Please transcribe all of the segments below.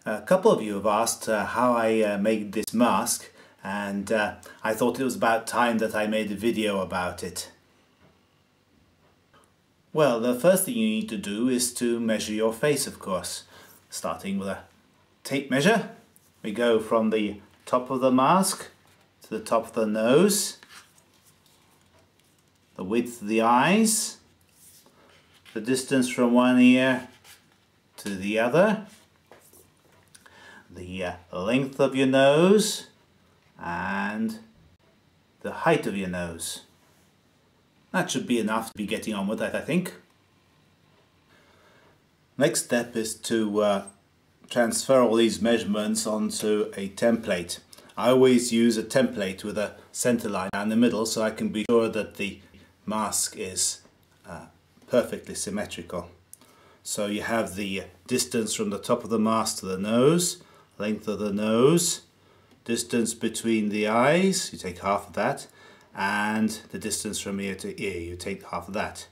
A couple of you have asked how I made this mask, and I thought it was about time that I made a video about it. Well, the first thing you need to do is to measure your face, of course. Starting with a tape measure, we go from the top of the mask to the top of the nose, the width of the eyes, the distance from one ear to the other, the length of your nose and the height of your nose. That should be enough to be getting on with that, I think. Next step is to transfer all these measurements onto a template. I always use a template with a center line down the middle so I can be sure that the mask is perfectly symmetrical. So you have the distance from the top of the mask to the nose, length of the nose, distance between the eyes, you take half of that, and the distance from ear to ear, you take half of that.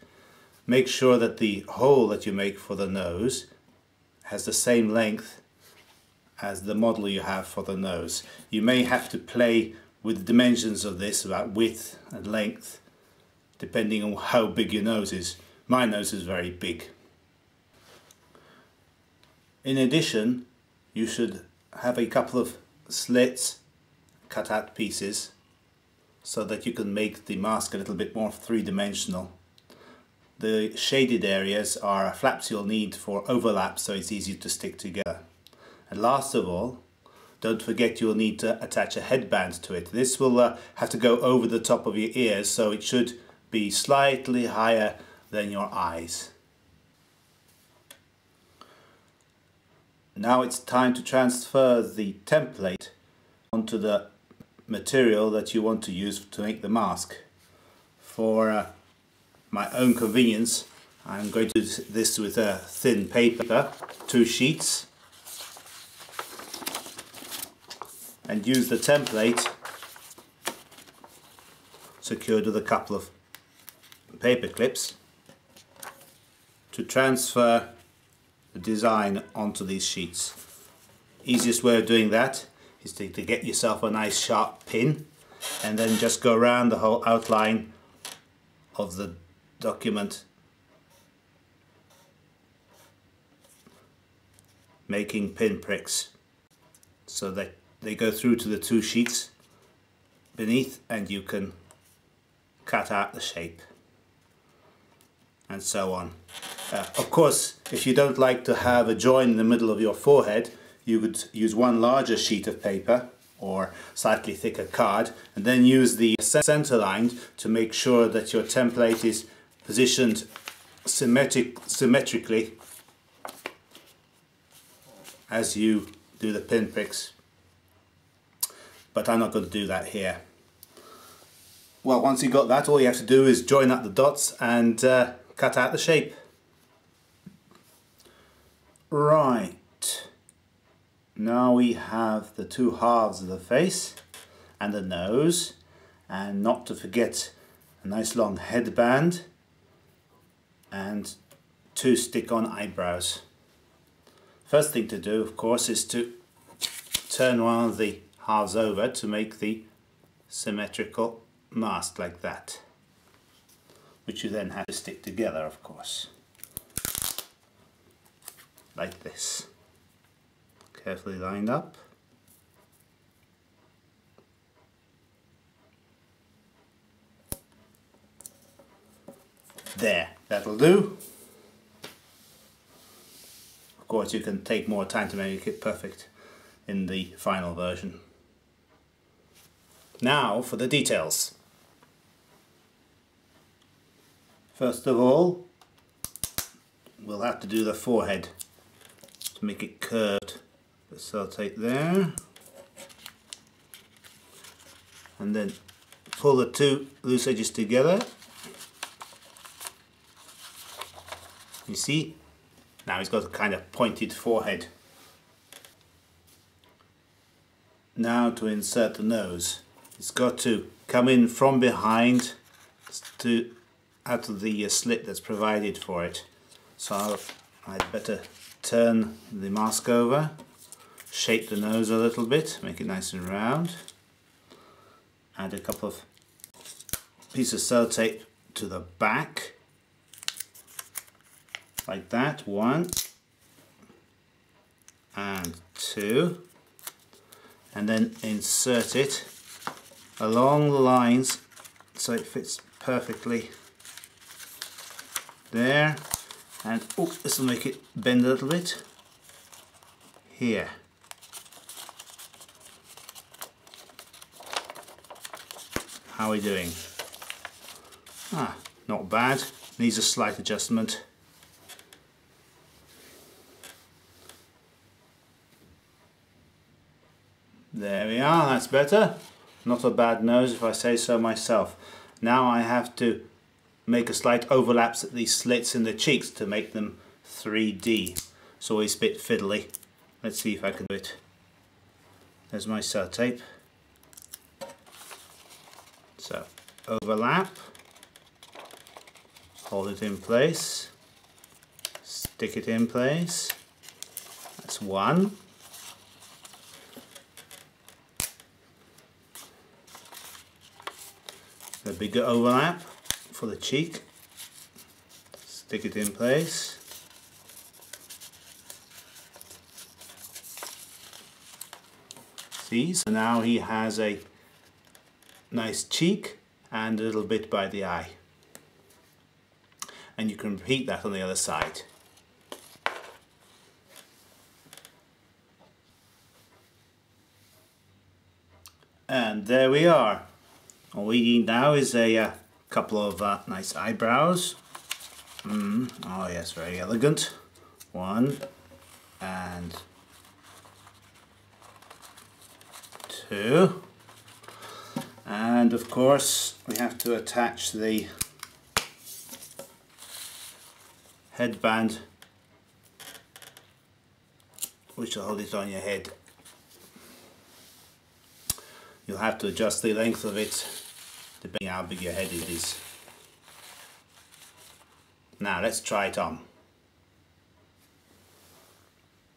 Make sure that the hole that you make for the nose has the same length as the model you have for the nose. You may have to play with the dimensions of this about width and length depending on how big your nose is. My nose is very big. In addition, you should have a couple of slits, cut out pieces, so that you can make the mask a little bit more three-dimensional. The shaded areas are flaps you'll need for overlap, so it's easy to stick together. And last of all, don't forget you'll need to attach a headband to it. This will have to go over the top of your ears, so it should be slightly higher than your eyes. Now it's time to transfer the template onto the material that you want to use to make the mask. For my own convenience, I'm going to do this with a thin paper, 2 sheets, and use the template secured with a couple of paper clips to transfer the design onto these sheets. Easiest way of doing that is to get yourself a nice sharp pin and then just go around the whole outline of the document, making pin pricks so that they go through to the 2 sheets beneath, and you can cut out the shape and so on. Of course, if you don't like to have a join in the middle of your forehead, you would use one larger sheet of paper or slightly thicker card, and then use the center line to make sure that your template is positioned symmetrically as you do the pin pricks. But I'm not going to do that here. Well, once you've got that, all you have to do is join up the dots and cut out the shape. Right, now we have the 2 halves of the face and the nose, and not to forget a nice long headband and 2 stick-on eyebrows. First thing to do, of course, is to turn one of the halves over to make the symmetrical mask like that, which you then have to stick together, of course, like this, carefully lined up. There, that'll do. Of course, you can take more time to make it perfect in the final version. Now for the details. First of all, we'll have to do the forehead to make it curved. So I'll take there and then pull the 2 loose edges together. You see? Now he's got a kind of pointed forehead. Now to insert the nose. It's got to come in from behind to out of the slit that's provided for it. So I'd better turn the mask over shape the nose a little bit, make it nice and round. Add a couple of pieces of sellotape to the back, like that, 1 and 2, and then insert it along the lines so it fits perfectly there. And oh, this will make it bend a little bit here. How are we doing? Not bad. Needs a slight adjustment. There we are, that's better. Not a bad nose if I say so myself. Now I have to make a slight overlaps at these slits in the cheeks to make them 3D. It's always a bit fiddly. Let's see if I can do it. There's my sellotape. So, overlap, hold it in place, stick it in place. That's 1. A bigger overlap for the cheek, stick it in place. See, so now he has a nice cheek and a little bit by the eye. And you can repeat that on the other side. And there we are. All we need now is a couple of nice eyebrows. Oh yes, very elegant. 1 and 2. And of course we have to attach the headband, which will hold it on your head. You'll have to adjust the length of it depending how big your head is. Now let's try it on.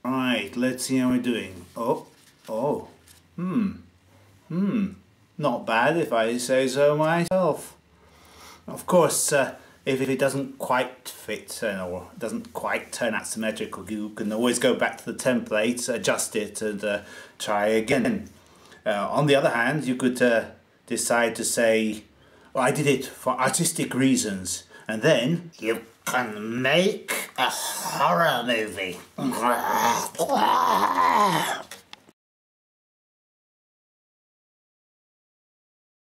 Right, let's see how we're doing. Not bad if I say so myself. Of course, if it doesn't quite fit or doesn't quite turn out symmetrical, you can always go back to the template, adjust it and try again. On the other hand, you could decide to say, well, I did it for artistic reasons, and then you can make a horror movie.